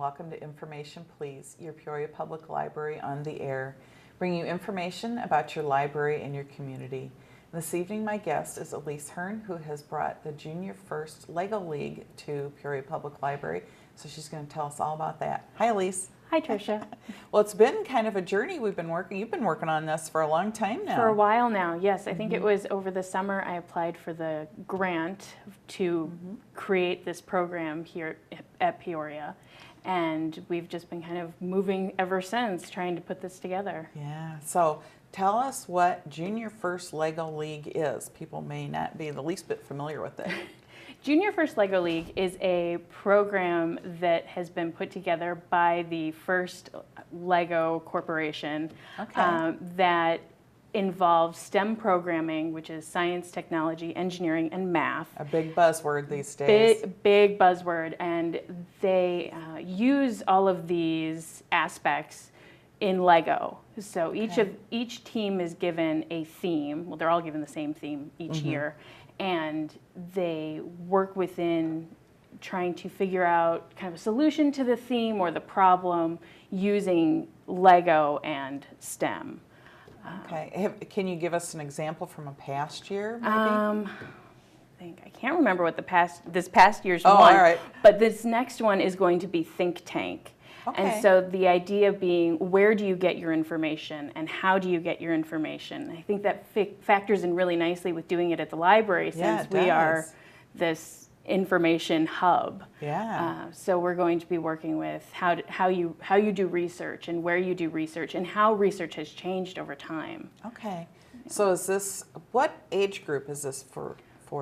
welcome to Information Please, your Peoria Public Library on the air, bringing you information about your library and your community. This evening, my guest is Elise Hearn, who has brought the Junior First Lego League to Peoria Public Library, so she's going to tell us all about that. Hi, Elise. Hi, Tricia. Well, it's been kind of a journey you've been working on this for a long time now. For a while now, yes. I think it was over the summer I applied for the grant to create this program here at Peoria. And we've just been kind of moving ever since, trying to put this together. Yeah, so tell us what Junior First Lego League is. People may not be the least bit familiar with it. Junior First Lego League is a program that has been put together by the First Lego Corporation that involves STEM programming, which is science, technology, engineering, and math. A big buzzword these days. Big buzzword, and they use all of these aspects in Lego. So each team is given a theme. Well, they're all given the same theme each year, and they work within trying to figure out kind of a solution to the theme or the problem using Lego and STEM. Okay. Can you give us an example from a past year, maybe? I can't remember what this past year's one. All right. But this next one is going to be Think Tank. Okay. And so the idea being, where do you get your information and how do you get your information? I think that factors in really nicely with doing it at the library, since we are this information hub. Yeah. So we're going to be working with how you do research and where you do research and how research has changed over time. Okay. So what age group is this for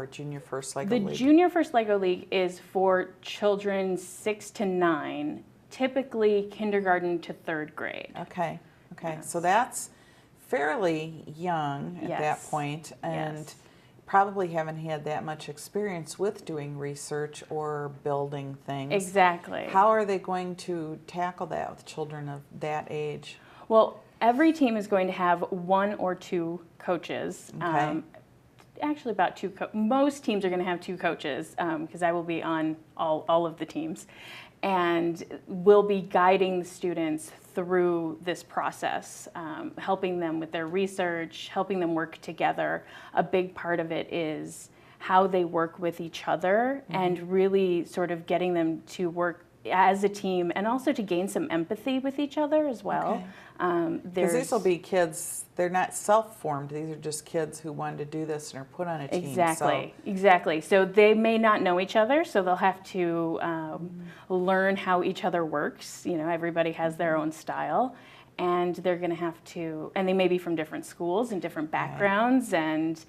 Junior First Lego League? The Junior First Lego League is for children 6 to 9, typically kindergarten to 3rd grade. Okay. Yes. So that's fairly young at that point, and probably haven't had that much experience with doing research or building things. Exactly. How are they going to tackle that with children of that age? Well, every team is going to have 1 or 2 coaches. Okay. Actually, about 2. Most teams are going to have 2 coaches, because I will be on all of the teams, and we'll be guiding the students through this process, helping them with their research, helping them work together. A big part of it is how they work with each other and really sort of getting them to work as a team and also to gain some empathy with each other as well. Because these will be kids, they're not self-formed, these are just kids who wanted to do this and are put on a team. Exactly. So they may not know each other, so they'll have to learn how each other works. You know, everybody has their own style, and they're going to have to, and they may be from different schools and different backgrounds, and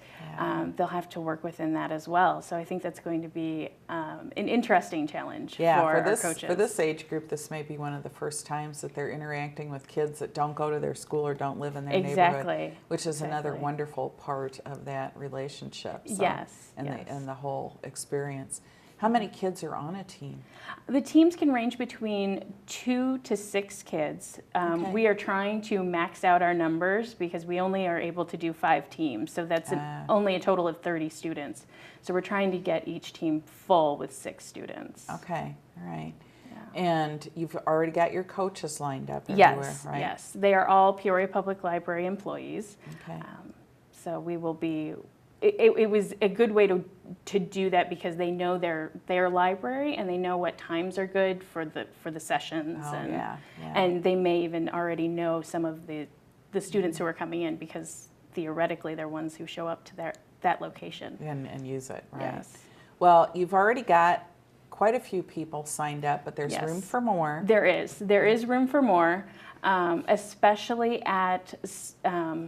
they'll have to work within that as well. So I think that's going to be an interesting challenge for our coaches. For this age group, this may be one of the first times that they're interacting with kids that don't go to their school or don't live in their neighborhood, which is another wonderful part of that relationship. So, and the whole experience. How many kids are on a team? The teams can range between 2 to 6 kids. We are trying to max out our numbers because we only are able to do 5 teams. So that's only a total of 30 students. So we're trying to get each team full with 6 students. Okay, all right. Yeah. And you've already got your coaches lined up everywhere, right? Yes, they are all Peoria Public Library employees. Okay. So we will be. It was a good way to do that because they know their library and they know what times are good for the sessions, and they may even already know some of the students who are coming in because theoretically they're ones who show up to that location and use it, right? Yes. Well, you've already got quite a few people signed up, but there's room for more. There is room for more. Especially at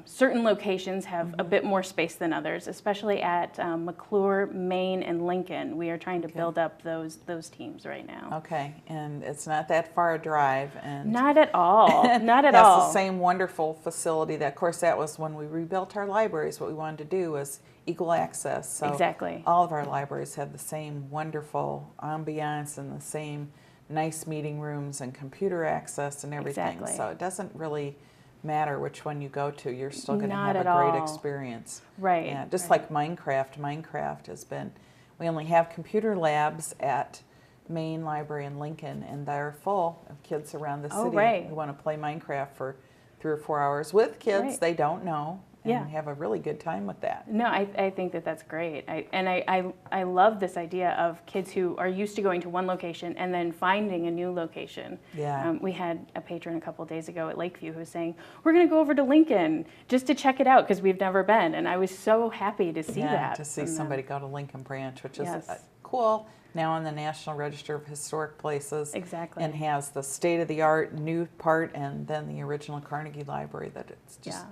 certain locations have a bit more space than others, especially at McClure, Maine, and Lincoln. We are trying to build up those teams right now. Okay, and it's not that far a drive. And not at all, not at all. That's the same wonderful facility that, of course, that was when we rebuilt our libraries. What we wanted to do was equal access. So all of our libraries have the same wonderful ambiance and the same nice meeting rooms and computer access and everything. So it doesn't really matter which one you go to. You're still going to have a great experience. Right. Yeah, just like Minecraft. Minecraft has been, we only have computer labs at main library in Lincoln, and they're full of kids around the city who want to play Minecraft for 3 or 4 hours with kids they don't know, and have a really good time with that. No, I think that that's great. I love this idea of kids who are used to going to one location and then finding a new location. Yeah. We had a patron a couple of days ago at Lakeview who was saying, we're going to go over to Lincoln just to check it out because we've never been. And I was so happy to see that. To see somebody go to Lincoln Branch, which is cool. Now on the National Register of Historic Places. Exactly. And has the state-of-the-art new part and then the original Carnegie Library that it's just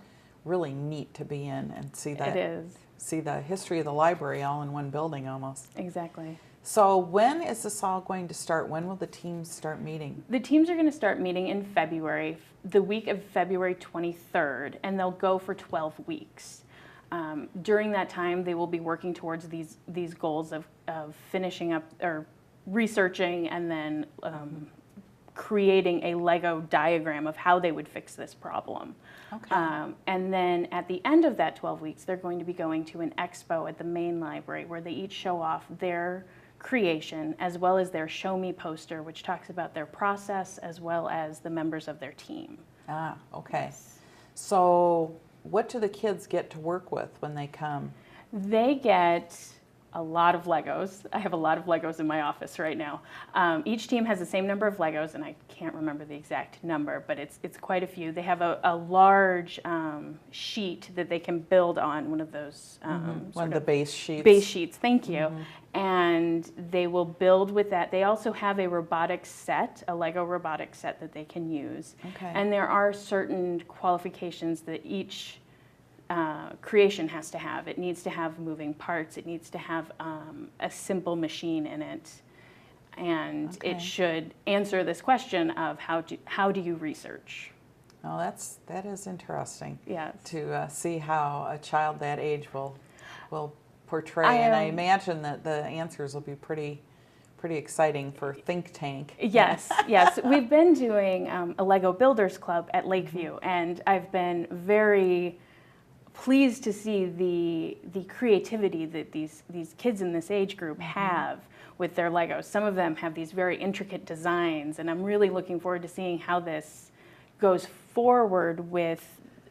really neat to be in and see that. It is. See the history of the library all in one building almost. Exactly. So when is this all going to start? When will the teams start meeting? The teams are going to start meeting in February, the week of February 23rd, and they'll go for 12 weeks. During that time, they will be working towards these goals of finishing up or researching and then creating a Lego diagram of how they would fix this problem. Okay. And then at the end of that 12 weeks, they're going to be going to an expo at the main library where they each show off their creation as well as their Show Me poster, which talks about their process as well as the members of their team. Ah, okay. Yes. So what do the kids get to work with when they come? They get a lot of Legos. I have a lot of Legos in my office right now. Each team has the same number of Legos, and I can't remember the exact number, but it's quite a few. They have a large sheet that they can build on, one of those one of the base sheets. Base sheets, thank you. And they will build with that. They also have a robotics set, a Lego robotics set that they can use. Okay. And there are certain qualifications that each creation has to have. It needs to have moving parts. It needs to have a simple machine in it. And it should answer this question of how do you research? Oh, that is interesting. Yes. To see how a child that age will portray. And I imagine that the answers will be pretty exciting for Think Tank. Yes, yes. We've been doing a Lego Builders Club at Lakeview, and I've been very pleased to see the creativity that these kids in this age group have with their Legos. Some of them have these very intricate designs, and I'm really looking forward to seeing how this goes forward with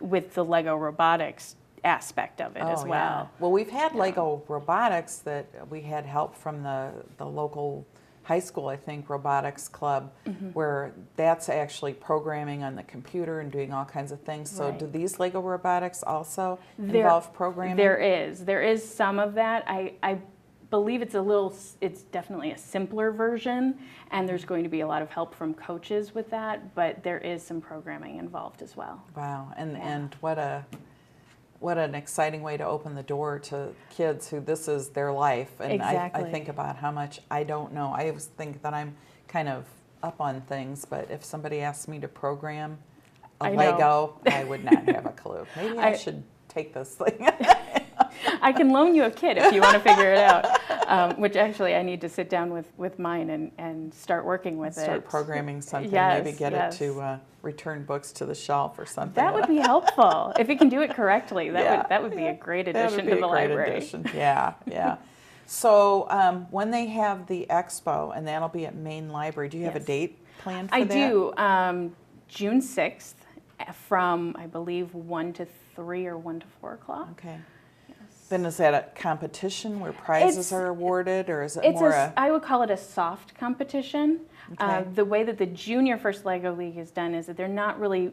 the Lego robotics aspect of it as well. Yeah. Well, we've had Lego robotics that we had help from the local high school, I think, robotics club, where that's actually programming on the computer and doing all kinds of things. So do these Lego robotics also involve programming? There is some of that. I believe it's definitely a simpler version, and there's going to be a lot of help from coaches with that, but there is some programming involved as well. Wow, and what an exciting way to open the door to kids who this is their life. And exactly. I think about how much I don't know. I always think that I'm kind of up on things, but if somebody asked me to program a Lego, I would not have a clue. Maybe I should take this thing. I can loan you a kit if you want to figure it out, which actually I need to sit down with mine and start working with it. Start programming something, maybe get it to return books to the shelf or something. That would be helpful. If it can do it correctly, that would be a great addition to the library. Addition. Yeah, yeah. So when they have the expo, and that'll be at Main Library, do you have a date planned for that? I do. June 6th from, I believe, 1 to 3 or 1 to 4 o'clock. Okay. Then is that a competition where prizes are awarded, or is it more I would call it a soft competition. Okay. The way that the Junior First Lego League is done is that they're not really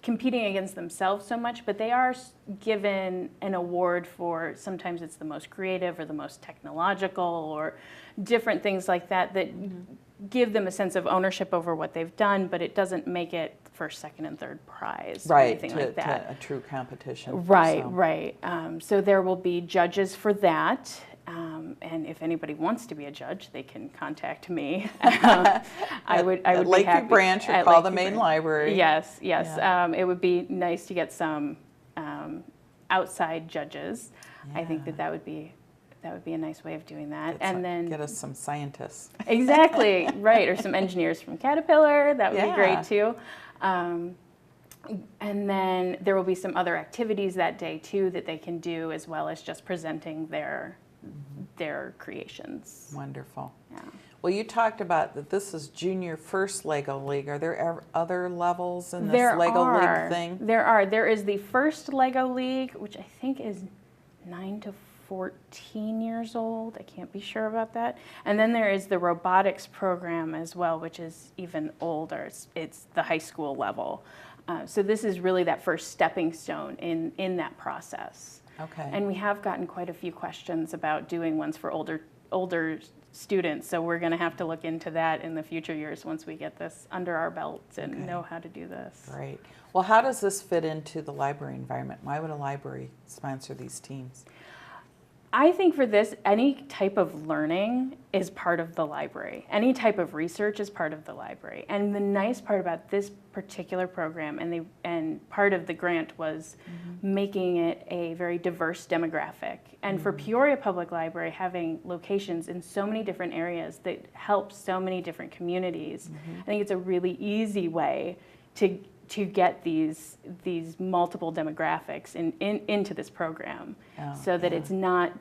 competing against themselves so much, but they are given an award for, sometimes it's the most creative or the most technological or different things like that give them a sense of ownership over what they've done, but it doesn't make it first, second, and third prize or anything like that. To a true competition. Right. So there will be judges for that. And if anybody wants to be a judge, they can contact me. I would be Lakeview happy. Branch or call the Main Library. Yes. Yeah. It would be nice to get some outside judges. Yeah. I think that would be a nice way of doing that. Get us some scientists. Exactly, right, or some engineers from Caterpillar. That would be great too. And then there will be some other activities that day too that they can do, as well as just presenting their their creations. Wonderful. Yeah. Well, you talked about that this is junior first Lego League. Are there other levels in this There Lego are. League thing? There are. There is the first Lego League, which I think is 9 to 14 years old. I can't be sure about that. And then there is the robotics program as well, which is even older. It's the high school level. So this is really that first stepping stone in that process. Okay. And we have gotten quite a few questions about doing ones for older students, so we're going to have to look into that in the future years once we get this under our belts and know how to do this. Great. Well, how does this fit into the library environment? Why would a library sponsor these teams? I think for this, any type of learning is part of the library. Any type of research is part of the library. And the nice part about this particular program and part of the grant was making it a very diverse demographic. And for Peoria Public Library, having locations in so many different areas that help so many different communities, I think it's a really easy way to get these multiple demographics into this program, so that it's not,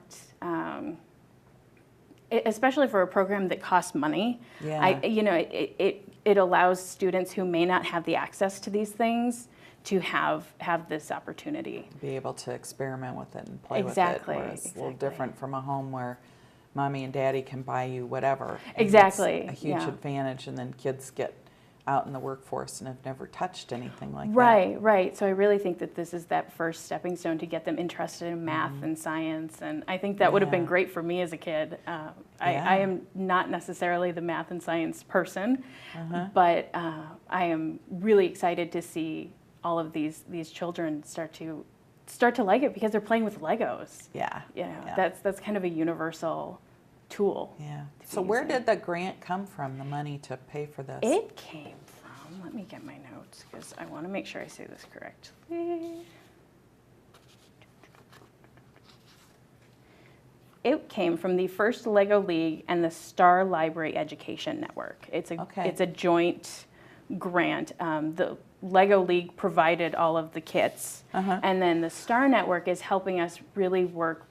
especially for a program that costs money. It allows students who may not have the access to these things to have this opportunity. Be able to experiment with it and play Exactly. with it. Whereas a little different from a home where mommy and daddy can buy you whatever. Exactly. It's a huge advantage, and then kids get out in the workforce and have never touched anything like that. Right. So I really think that this is that first stepping stone to get them interested in math and science, and I think that would have been great for me as a kid. I am not necessarily the math and science person, but I am really excited to see all of these children start to like it because they're playing with Legos. That's kind of a universal tool. So where did the grant come from, the money to pay for this? It came from, let me get my notes because I want to make sure I say this correctly. It came from the First Lego League and the Star Library Education Network. It's a joint grant. The Lego League provided all of the kits, and then the Star Network is helping us really work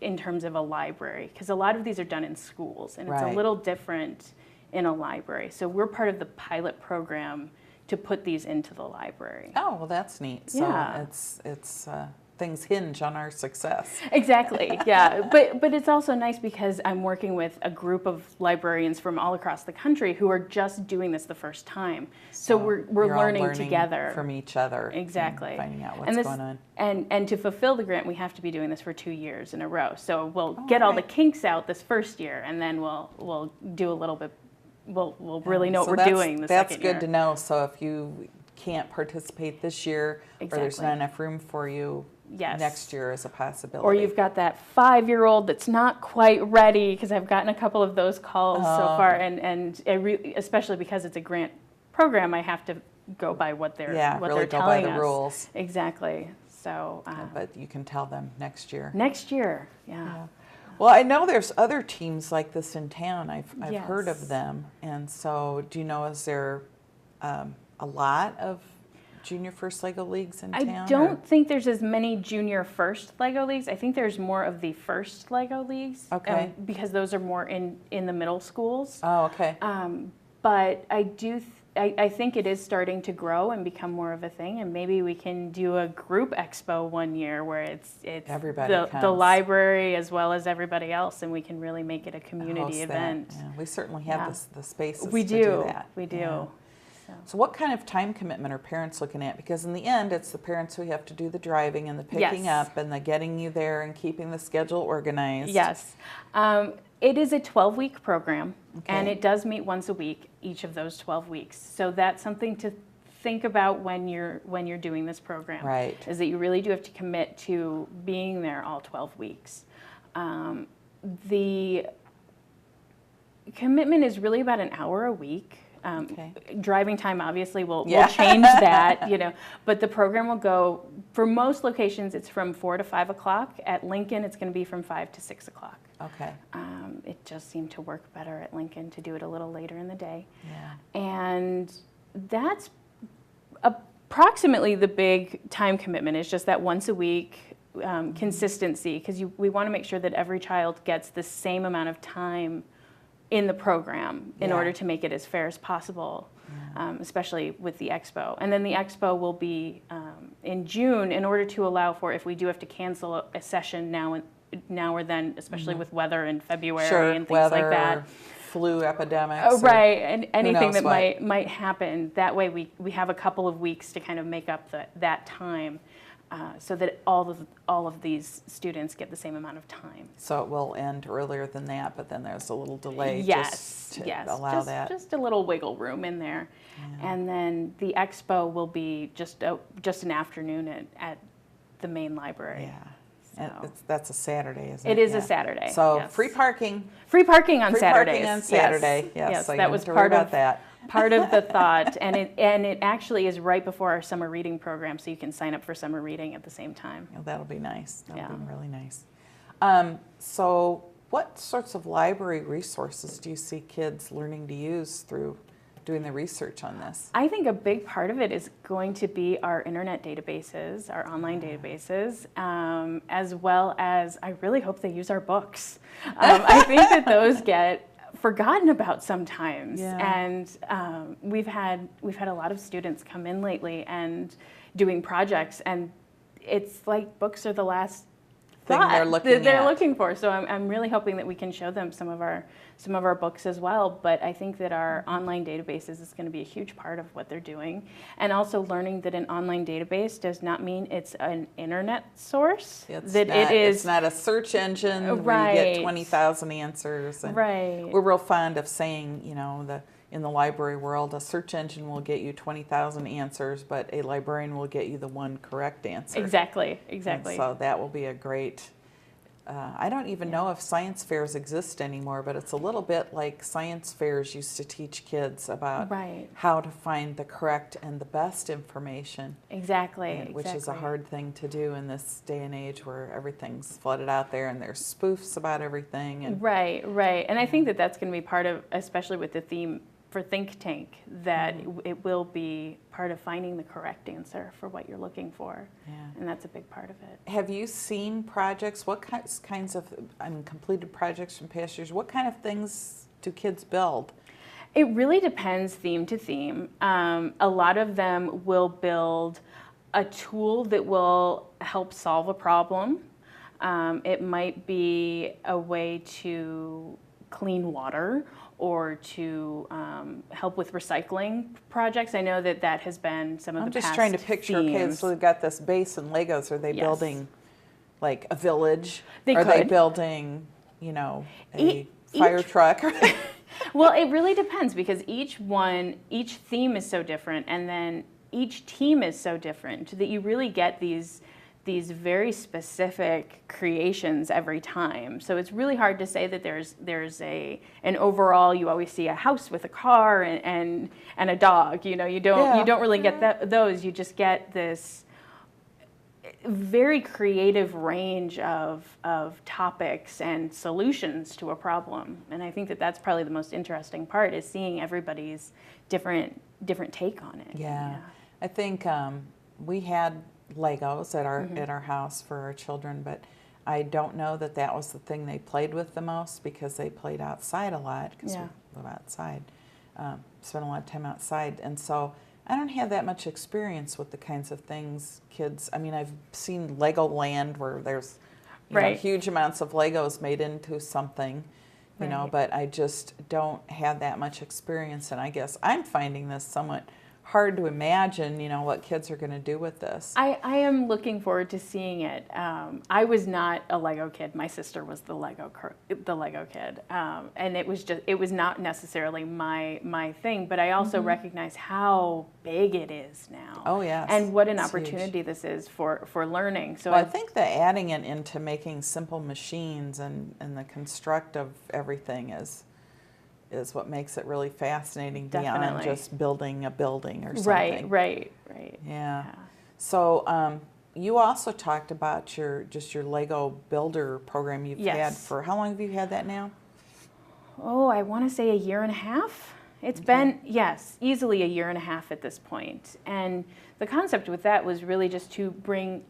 in terms of a library, because a lot of these are done in schools, and it's a little different in a library. So we're part of the pilot program to put these into the library. Oh, well, that's neat. So it's things hinge on our success. Exactly, yeah. But it's also nice because I'm working with a group of librarians from all across the country who are just doing this the first time. So we're learning together from each other. Exactly. Finding out what's going on. And to fulfill the grant, we have to be doing this for 2 years in a row. So we'll get all the kinks out this first year, and then we'll do a little bit. We'll really know what we're doing the second year. That's good to know. So if you can't participate this year, or there's not enough room for you, next year is a possibility. Or you've got that 5-year-old that's not quite ready, because I've gotten a couple of those calls so far, and especially because it's a grant program, I have to go by what they're really go telling by the us. rules. Exactly. So, but you can tell them next year. Next year, yeah. Well, I know there's other teams like this in town. I've heard of them, and so do you know, is there a lot of junior first Lego leagues in town? I don't think there's as many junior first Lego leagues. I think there's more of the first Lego leagues. Okay. Because those are more in the middle schools. Oh, okay. But I think it is starting to grow and become more of a thing, and maybe we can do a group expo one year where it's everybody the library as well as everybody else, and we can really make it a community event. Yeah, we certainly have the spaces to do that. We do. Yeah. So what kind of time commitment are parents looking at? Because in the end, it's the parents who have to do the driving and the picking up and the getting you there and keeping the schedule organized. Yes. It is a 12-week program, and it does meet once a week, each of those 12 weeks. So that's something to think about when you're doing this program. Right. Is that you really do have to commit to being there all 12 weeks. The commitment is really about an hour a week. Driving time obviously will change that, but the program will go, for most locations it's from 4 to 5 o'clock. At Lincoln it's going to be from 5 to 6 o'clock. Okay. It just seemed to work better at Lincoln to do it a little later in the day. Yeah. And that's approximately the big time commitment, is just that once a week consistency, because we want to make sure that every child gets the same amount of time in the program in order to make it as fair as possible, especially with the expo. And then the expo will be in June, in order to allow for, if we do have to cancel a session now or then, especially with weather in February and things like that. Flu epidemics. Right, and anything that might happen. That way we have a couple of weeks to kind of make up that time, so that all of these students get the same amount of time. So it will end earlier than that, but then there's a little delay just to allow that. Just a little wiggle room in there. Yeah. And then the expo will be just an afternoon at the main library. Yeah. And that's a Saturday, isn't it? It is a Saturday. So free parking. Free parking on Saturdays. Free parking on Saturday. Yes. So that was part of that. Part of the thought, and it actually is right before our summer reading program, so you can sign up for summer reading at the same time. Well, that'll be nice. That'll be really nice. So what sorts of library resources do you see kids learning to use through doing the research on this? I think a big part of it is going to be our internet databases, our online databases, as well as I really hope they use our books. I think that those get forgotten about sometimes, and we've had a lot of students come in lately and doing projects, and it's like books are the last thing they're looking for. So I'm really hoping that we can show them some of our books as well. But I think that our online databases is going to be a huge part of what they're doing, and also learning that an online database does not mean it's an internet source. It's not a search engine where you get 20,000 answers. And we're real fond of saying, in the library world, a search engine will get you 20,000 answers, but a librarian will get you the one correct answer. Exactly. And so that will be a great, I don't even know if science fairs exist anymore, but it's a little bit like science fairs used to teach kids about how to find the correct and the best information. Exactly. Which is a hard thing to do in this day and age where everything's flooded out there and there's spoofs about everything. And right. And I think that that's going to be part of, especially with the theme for Think Tank, that it will be part of finding the correct answer for what you're looking for. And that's a big part of it. Have you seen projects, what kinds of completed projects from past years, what kind of things do kids build? It really depends theme to theme. A lot of them will build a tool that will help solve a problem. It might be a way to clean water, or to help with recycling projects. I know that has been some of the past I'm just trying to picture kids. So they've got this base and Legos. Are they building like a village? Are they building, a fire truck? Well, it really depends, because each theme is so different, and then each team is so different that you really get these very specific creations every time. So it's really hard to say that there's an overall. You always see a house with a car and a dog. You don't really get those. You just get this very creative range of topics and solutions to a problem. And I think that that's probably the most interesting part, is seeing everybody's different take on it. Yeah. I think we had Legos at our house for our children, but I don't know that was the thing they played with the most, because they played outside a lot, because we live outside, spend a lot of time outside, and so I don't have that much experience with the kinds of things kids. I've seen Legoland where there's huge amounts of Legos made into something, but I just don't have that much experience, and I guess I'm finding this somewhat hard to imagine, what kids are going to do with this. I am looking forward to seeing it. I was not a Lego kid. My sister was the Lego kid, and it was not necessarily my thing. But I also recognize how big it is now. Oh yes, and what an opportunity this is for learning. So I think that adding it into making simple machines and the construct of everything is what makes it really fascinating. Definitely. Beyond just building a building or something. Right. Yeah. So you also talked about your Lego Builder program you've had for, how long have you had that now? Oh, I want to say a year and a half. It's been, easily a year and a half at this point. And the concept with that was really just to bring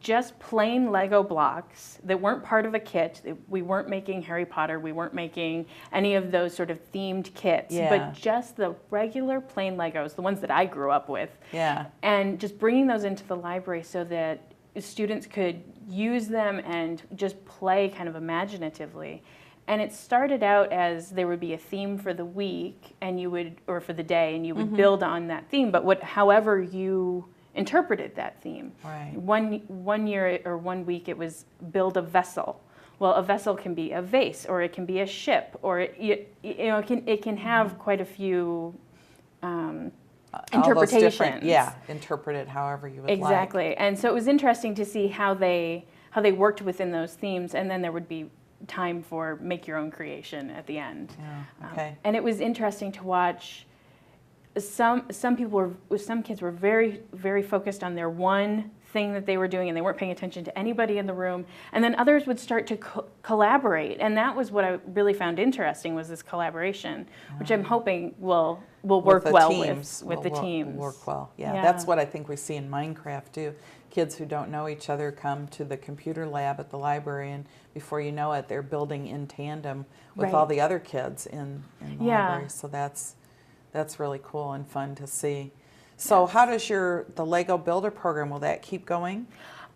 just plain Lego blocks that weren't part of a kit. We weren't making Harry Potter. We weren't making any of those sort of themed kits, but just the regular plain Legos, the ones that I grew up with. Yeah. And just bringing those into the library so that students could use them and just play kind of imaginatively. And it started out as there would be a theme for the week and you would, or for the day, and you would build on that theme, but however you interpreted that theme. Right. One year or 1 week it was build a vessel. Well, a vessel can be a vase, or it can be a ship, or it can have quite a few interpretations. Interpret it however you would exactly. like. And so it was interesting to see how they worked within those themes, and then there would be time for make your own creation at the end. Yeah. Okay. And it was interesting to watch. Some kids were very, very focused on their one thing that they were doing, and they weren't paying attention to anybody in the room. And then others would start to collaborate, and that was what I really found interesting, was this collaboration, which I'm hoping will work well with the teams. Work well. Yeah, that's what I think we see in Minecraft too. Kids who don't know each other come to the computer lab at the library, and before you know it, they're building in tandem with all the other kids in the library. So that's really cool and fun to see. So how does the Lego Builder program, will that keep going?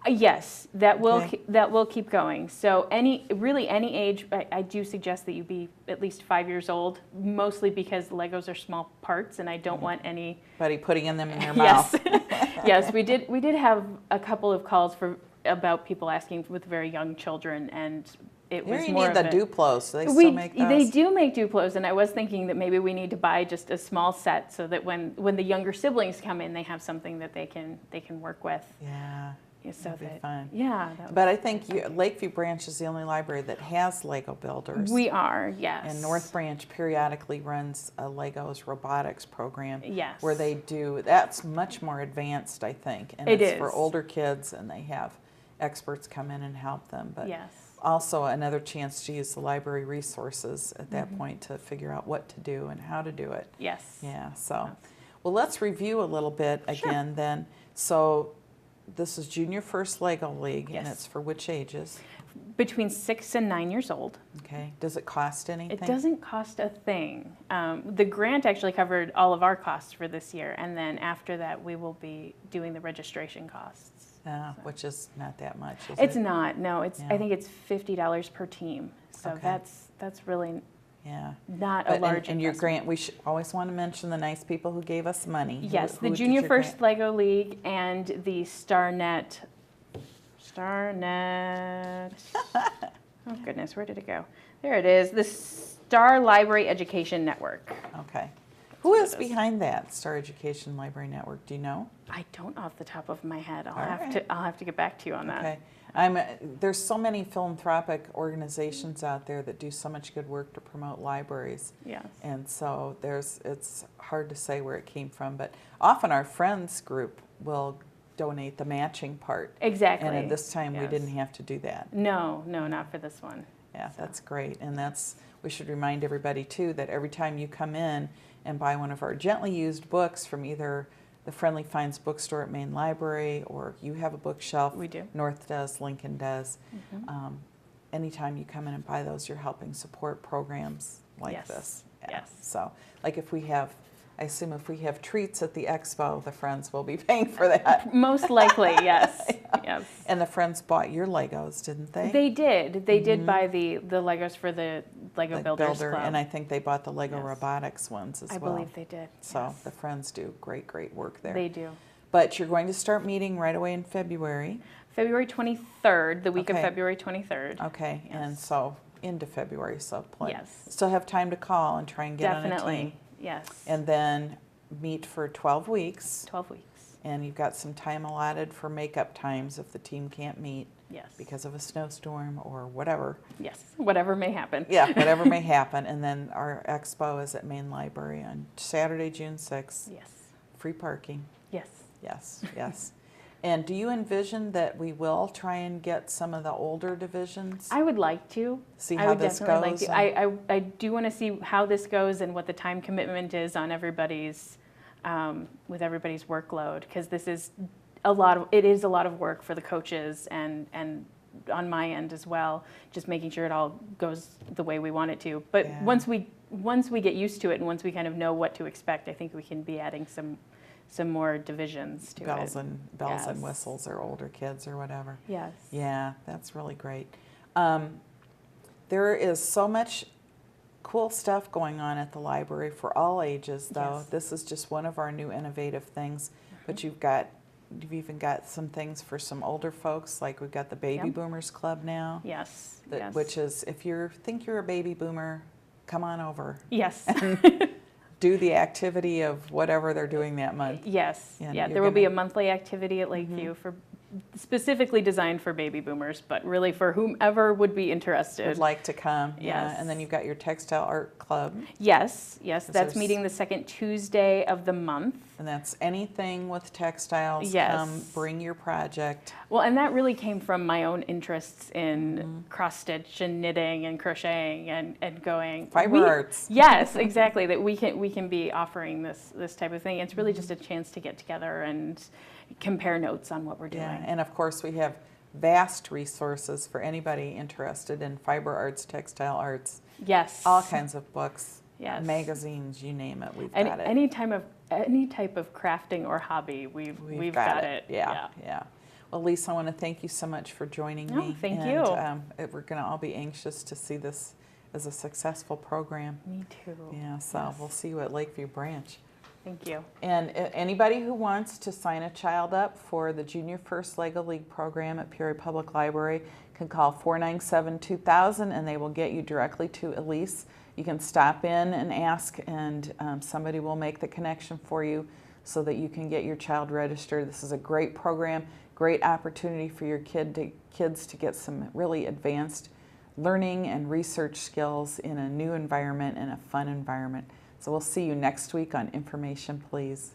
Yes, that will keep going. So any age, I do suggest that you be at least 5 years old, mostly because Legos are small parts, and I don't want anybody putting them in their mouth. Yes, we did have a couple of calls about people asking with very young children, and it was more of the Duplos. Do they still make those? They do make Duplos, and I was thinking that maybe we need to buy just a small set so that when the younger siblings come in, they have something that they can work with. Yeah. So that'd be fun. Yeah. But I think Lakeview Branch is the only library that has Lego Builders. We are, yes. And North Branch periodically runs a Legos robotics program. Yes. Where they do, that's much more advanced, I think. And it's for older kids, and they have experts come in and help them. But also another chance to use the library resources at that point to figure out what to do and how to do it. Yes. Yeah, so. Well, let's review a little bit again then. So this is Junior First Lego League, and it's for which ages? Between 6 and 9 years old. Okay. Does it cost anything? It doesn't cost a thing. The grant actually covered all of our costs for this year, and then after that we will be doing the registration costs. Which is not that much, is It's it? not, no. I think it's $50 per team. So that's really not a large investment. And your grant, we always want to mention the nice people who gave us money. Yes, the Junior First Lego League and the StarNet. Oh goodness, where did it go? There it is, the Star Library Education Network. Okay. Who is behind that, Star Education Library Network? Do you know? I don't off the top of my head. I'll have to get back to you on that. Okay. There's so many philanthropic organizations out there that do so much good work to promote libraries. Yes. And so it's hard to say where it came from, but often our friends group will donate the matching part. Exactly. And at this time we didn't have to do that. No, not for this one. Yeah, that's great. And we should remind everybody too that every time you come in and buy one of our gently used books from either the Friendly Finds bookstore at Main Library, or you have a bookshelf. We do. North does, Lincoln does. Anytime you come in and buy those, you're helping support programs like this. Yeah. Yes. So, like I assume if we have treats at the expo, the Friends will be paying for that. Most likely, yes. Yes. And the Friends bought your Legos, didn't they? They did. They did buy the Legos for the Lego Builders Club. And I think they bought the Lego Robotics ones as well. I believe they did. So the Friends do great work there. They do. But you're going to start meeting right away in February. February 23rd, the week of February 23rd. Okay, and so into February, so yes. Still have time to call and try and get on a team. Yes. And then meet for 12 weeks. 12 weeks. And you've got some time allotted for makeup times if the team can't meet. Yes. Because of a snowstorm or whatever. Yes, whatever may happen. Yeah, whatever may happen. And then our expo is at Main Library on Saturday, June 6th. Yes. Free parking. Yes. Yes. And do you envision that we will try and get some of the older divisions? I would like to. See how this goes? Like to. I do want to see how this goes and what the time commitment is on everybody's, with everybody's workload, because this is it is a lot of work for the coaches and on my end as well, just making sure it all goes the way we want it to. But Yeah. once we get used to it and once we kind of know what to expect, I think we can be adding some more divisions to bells it. and Yes. whistles, or older kids or whatever. Yes. Yeah, that's really great. There is so much cool stuff going on at the library for all ages, though. Yes. This is just one of our new innovative things. But you've even got some things for some older folks, like we've got the Baby Yep. Boomers Club now. Yes. Yes. Which is, if you think you're a baby boomer, come on over. Yes. Do the activity of whatever they're doing that month. Yes. Yeah, Yeah. you're There will be a gonna- monthly activity at Lakeview for specifically designed for baby boomers, but really for whomever would be interested. Would like to come. Yeah. Yes. And then you've got your textile art club, Yes. Yes. That's there's- meeting the second Tuesday of the month. and that's anything with textiles. Yes. Come, bring your project. Well, and that really came from my own interests in cross stitch and knitting and crocheting and going Fiber arts. Yes, exactly. That we can be offering this type of thing. It's really just a chance to get together and compare notes on what we're doing. Yeah, and of course we have vast resources for anybody interested in fiber arts, textile arts, Yes. all kinds of books, Yes. magazines, you name it, we've Any, got it. any type of crafting or hobby, we've got it. Yeah. Well, Lisa, I want to thank you so much for joining No, me. thank and, you. We're going to all be anxious to see this as a successful program. Me too. Yeah, so Yes. we'll see you at Lakeview Branch. Thank you. And anybody who wants to sign a child up for the Junior First Lego League program at Peoria Public Library can call 497-2000 and they will get you directly to Elise. You can stop in and ask, and somebody will make the connection for you so that you can get your child registered. This is a great program, great opportunity for your kids to get some really advanced learning and research skills in a new environment and a fun environment. So we'll see you next week on Information Please.